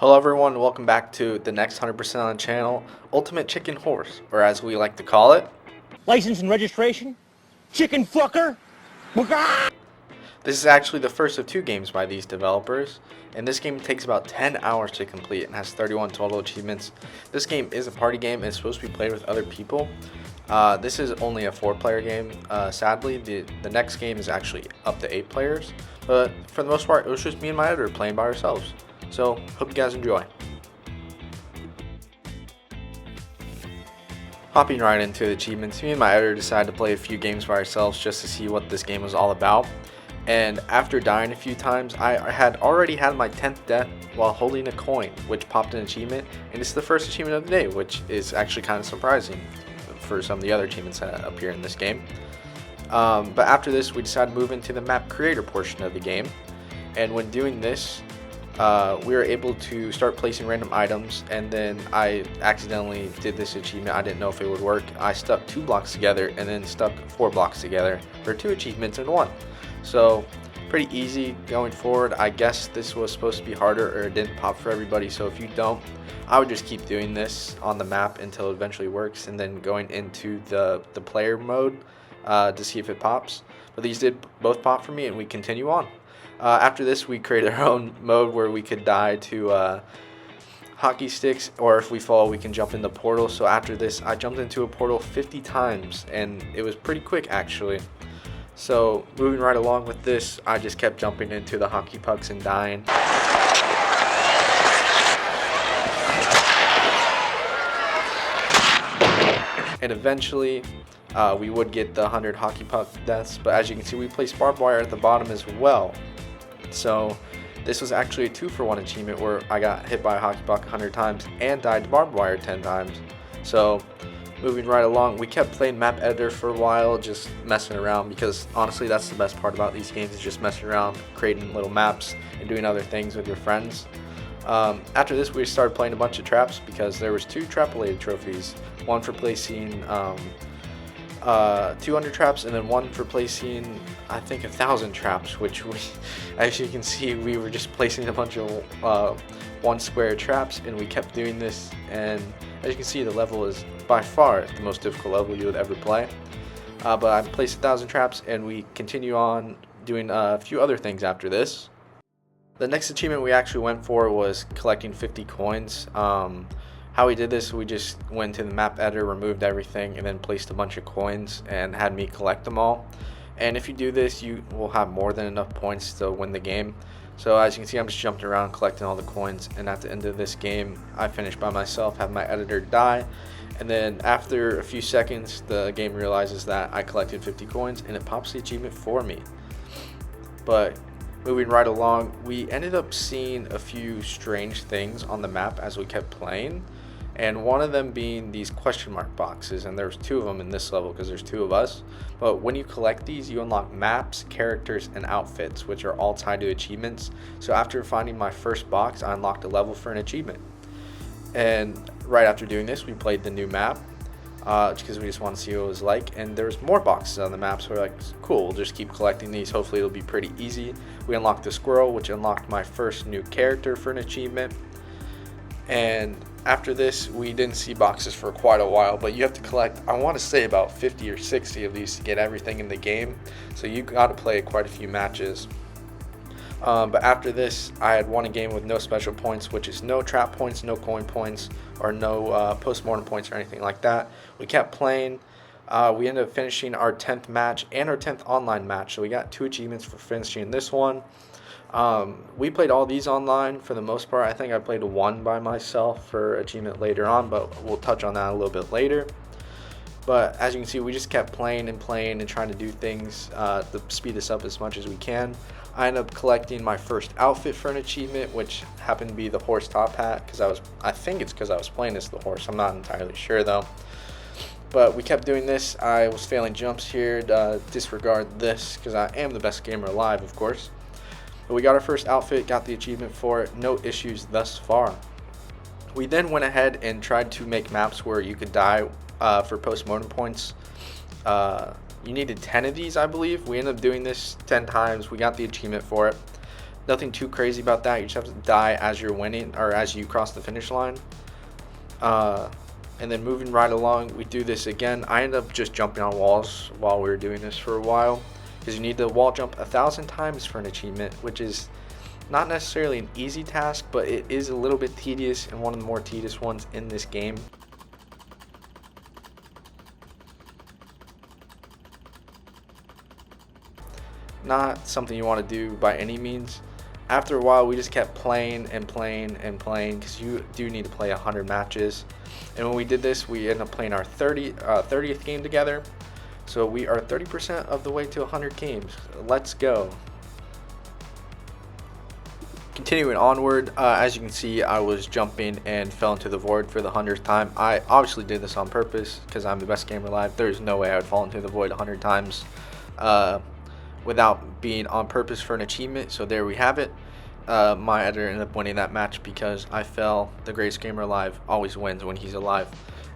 Hello everyone, welcome back to the next 100% on the channel, Ultimate Chicken Horse, or as we like to call it. License and registration? Chicken fucker? This is actually the first of two games by these developers, and this game takes about 10 hours to complete and has 31 total achievements. This game is a party game and it's supposed to be played with other people. This is only a 4-player game. Sadly, the next game is actually up to 8 players, but for the most part it was just me and my editor playing by ourselves. So, hope you guys enjoy. Hopping right into the achievements, me and my editor decided to play a few games by ourselves just to see what this game was all about. And after dying a few times, I had already had my 10th death while holding a coin, which popped an achievement, and it's the first achievement of the day, which is actually kind of surprising for some of the other achievements that appear in this game. But after this, we decided to move into the map creator portion of the game, and when doing this, we were able to start placing random items, and then I accidentally did this achievement. I didn't know if it would work. I stuck 2 blocks together and then stuck 4 blocks together for 2 achievements in 1. So pretty easy going forward. I guess this was supposed to be harder, or it didn't pop for everybody, so if you don't, I would just keep doing this on the map until it eventually works, and then going into the player mode to see if it pops. But these did both pop for me, and we continue on. After this, we created our own mode where we could die to hockey sticks, or if we fall, we can jump in the portal. So after this, I jumped into a portal 50 times, and it was pretty quick actually. So moving right along with this, I just kept jumping into the hockey pucks and dying. And eventually, we would get the 100 hockey puck deaths, but as you can see, we placed barbed wire at the bottom as well. So this was actually a 2-for-1 achievement where I got hit by a hockey puck 100 times and died to barbed wire 10 times. So moving right along, we kept playing map editor for a while, just messing around, because honestly that's the best part about these games, is just messing around, creating little maps and doing other things with your friends. After this, we started playing a bunch of traps because there was 2 trap related trophies, one for placing 200 traps, and then one for placing, I think, 1,000 traps, which we, as you can see, we were just placing a bunch of 1 square traps, and we kept doing this, and as you can see, the level is by far the most difficult level you would ever play. But I placed 1,000 traps, and we continue on doing a few other things after this. The next achievement we actually went for was collecting 50 coins. How we did this, we just went to the map editor, removed everything, and then placed a bunch of coins and had me collect them all. And if you do this, you will have more than enough points to win the game. So as you can see, I'm just jumping around collecting all the coins, and at the end of this game, I finished by myself, had my editor die, and then after a few seconds, the game realizes that I collected 50 coins, and it pops the achievement for me. But moving right along, we ended up seeing a few strange things on the map as we kept playing, and one of them being these question mark boxes, and there's 2 of them in this level because there's 2 of us. But when you collect these, you unlock maps, characters, and outfits, which are all tied to achievements. So after finding my first box, I unlocked a level for an achievement. And right after doing this, we played the new map because we just want to see what it was like, and there's more boxes on the map, so we're like, cool, we'll just keep collecting these, hopefully it'll be pretty easy. We unlocked the squirrel, which unlocked my first new character for an achievement. And after this, we didn't see boxes for quite a while, but you have to collect, I want to say, about 50 or 60 of these to get everything in the game, so you got to play quite a few matches. But after this, I had won a game with no special points, which is no trap points, no coin points, or no post-mortem points or anything like that. We kept playing. We ended up finishing our 10th match and our 10th online match, so we got 2 achievements for finishing this one. We played all these online for the most part. I think I played 1 by myself for achievement later on, but we'll touch on that a little bit later. But as you can see, we just kept playing and trying to do things to speed this up as much as we can. I ended up collecting my first outfit for an achievement, which happened to be the horse top hat, because I think it's because I was playing as the horse. I'm not entirely sure though. But we kept doing this. I was failing jumps here. Disregard this, because I am the best gamer alive, of course. But we got our first outfit, got the achievement for it. No issues thus far. We then went ahead and tried to make maps where you could die for post-mortem points. You needed 10 of these, I believe. We ended up doing this 10 times. We got the achievement for it. Nothing too crazy about that. You just have to die as you're winning or as you cross the finish line. And then moving right along, we do this again. I end up just jumping on walls while we were doing this for a while, because you need to wall jump 1,000 times for an achievement, which is not necessarily an easy task, but it is a little bit tedious and one of the more tedious ones in this game. Not something you want to do by any means. After a while, we just kept playing and playing and playing, because you do need to play 100 matches. And when we did this, we ended up playing our 30th game together. So we are 30% of the way to 100 games. Let's go. Continuing onward, as you can see, I was jumping and fell into the void for the 100th time. I obviously did this on purpose because I'm the best gamer alive. There's no way I would fall into the void 100 times without being on purpose for an achievement. So there we have it. My editor ended up winning that match because I fell. The greatest gamer alive always wins when he's alive.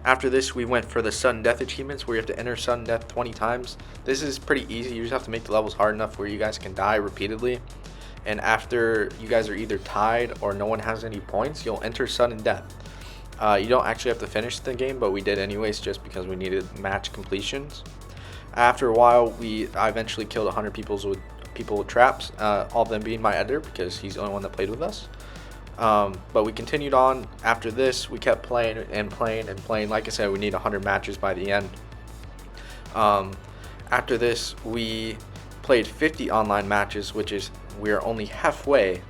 After this, we went for the sudden death achievements, where you have to enter sudden death 20 times. This is pretty easy. You just have to make the levels hard enough where you guys can die repeatedly. And after you guys are either tied or no one has any points, you'll enter sudden death. You don't actually have to finish the game, but we did anyways just because we needed match completions. After a while, I eventually killed 100 people with traps, all of them being my editor because he's the only one that played with us. But we continued on. After this, we kept playing and playing and playing. Like I said, we need 100 matches by the end. After this, we played 50 online matches, which is we're only halfway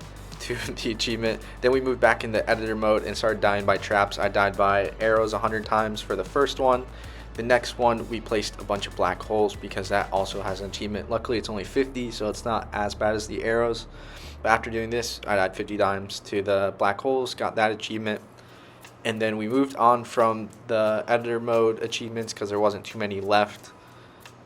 to the achievement. Then we moved back into editor mode and started dying by traps. I died by arrows 100 times for the first one. The next one, we placed a bunch of black holes because that also has an achievement. Luckily, it's only 50, so it's not as bad as the arrows. But after doing this, I died 50 times to the black holes, got that achievement. And then we moved on from the editor mode achievements because there wasn't too many left.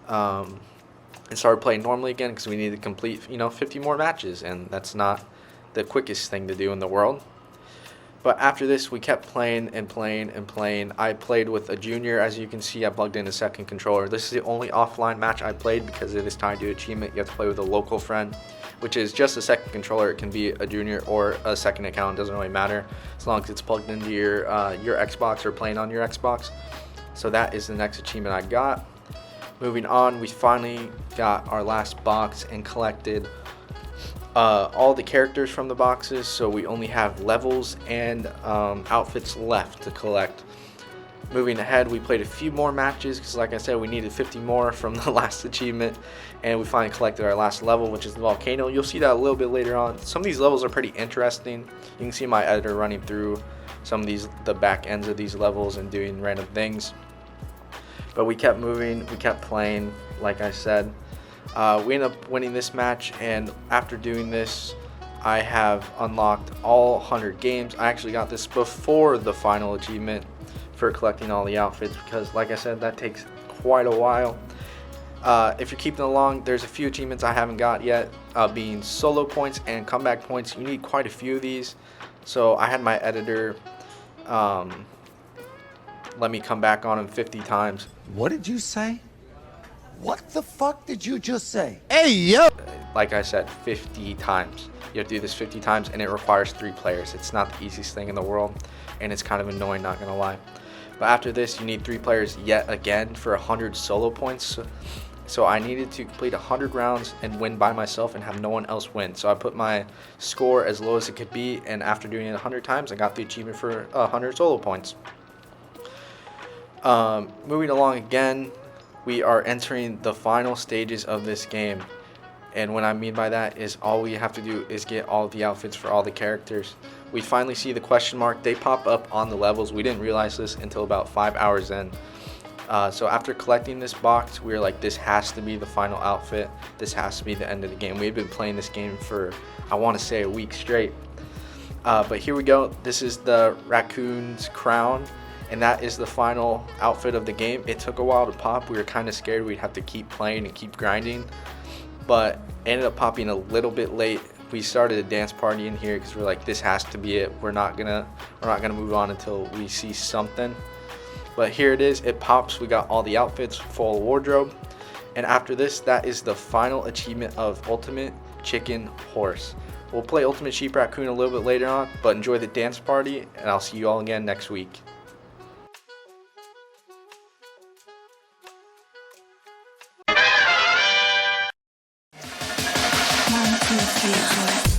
And started playing normally again because we needed to complete 50 more matches, and that's not the quickest thing to do in the world. But after this, we kept playing and playing and playing. I played with a junior. As you can see, I plugged in a second controller. This is the only offline match I played because it is tied to achievement. You have to play with a local friend, which is just a second controller. It can be a junior or a second account. It doesn't really matter as long as it's plugged into your Xbox or playing on your Xbox. So that is the next achievement I got. Moving on, we finally got our last box and collected all the characters from the boxes, so we only have levels and outfits left to collect. Moving ahead, we played a few more matches because, like I said, we needed 50 more from the last achievement, and we finally collected our last level, which is the volcano. You'll see that a little bit later on. Some of these levels are pretty interesting. You can see my editor running through some of the back ends of these levels and doing random things. But we kept moving, we kept playing, like I said. We ended up winning this match, and after doing this, I have unlocked all 100 games. I actually got this before the final achievement for collecting all the outfits because, like I said, that takes quite a while. If you're keeping along, there's a few achievements I haven't got yet, being solo points and comeback points. You need quite a few of these. So I had my editor let me come back on him 50 times. What did you say? What the fuck did you just say? Hey, yo! Like I said, 50 times. You have to do this 50 times, and it requires 3 players. It's not the easiest thing in the world, and it's kind of annoying, not gonna lie. But after this, you need 3 players yet again for 100 solo points. So I needed to complete 100 rounds and win by myself and have no one else win. So I put my score as low as it could be, and after doing it 100 times, I got the achievement for 100 solo points. Moving along again, we are entering the final stages of this game. And what I mean by that is all we have to do is get all the outfits for all the characters. We finally see the question mark. They pop up on the levels. We didn't realize this until about 5 hours in. So after collecting this box, we were like, this has to be the final outfit. This has to be the end of the game. We've been playing this game for, I want to say, a week straight. But here we go. This is the raccoon's crown, and that is the final outfit of the game. It took a while to pop. We were kind of scared we'd have to keep playing and keep grinding, but ended up popping a little bit late. We started a dance party in here because we're like, this has to be it. We're not gonna move on until we see something. But here it is. It pops. We got all the outfits, full wardrobe, and after this, that is the final achievement of Ultimate Chicken Horse. We'll play Ultimate Sheep Raccoon a little bit later on, but enjoy the dance party, and I'll see you all again next week. 1, 2, 3, 4.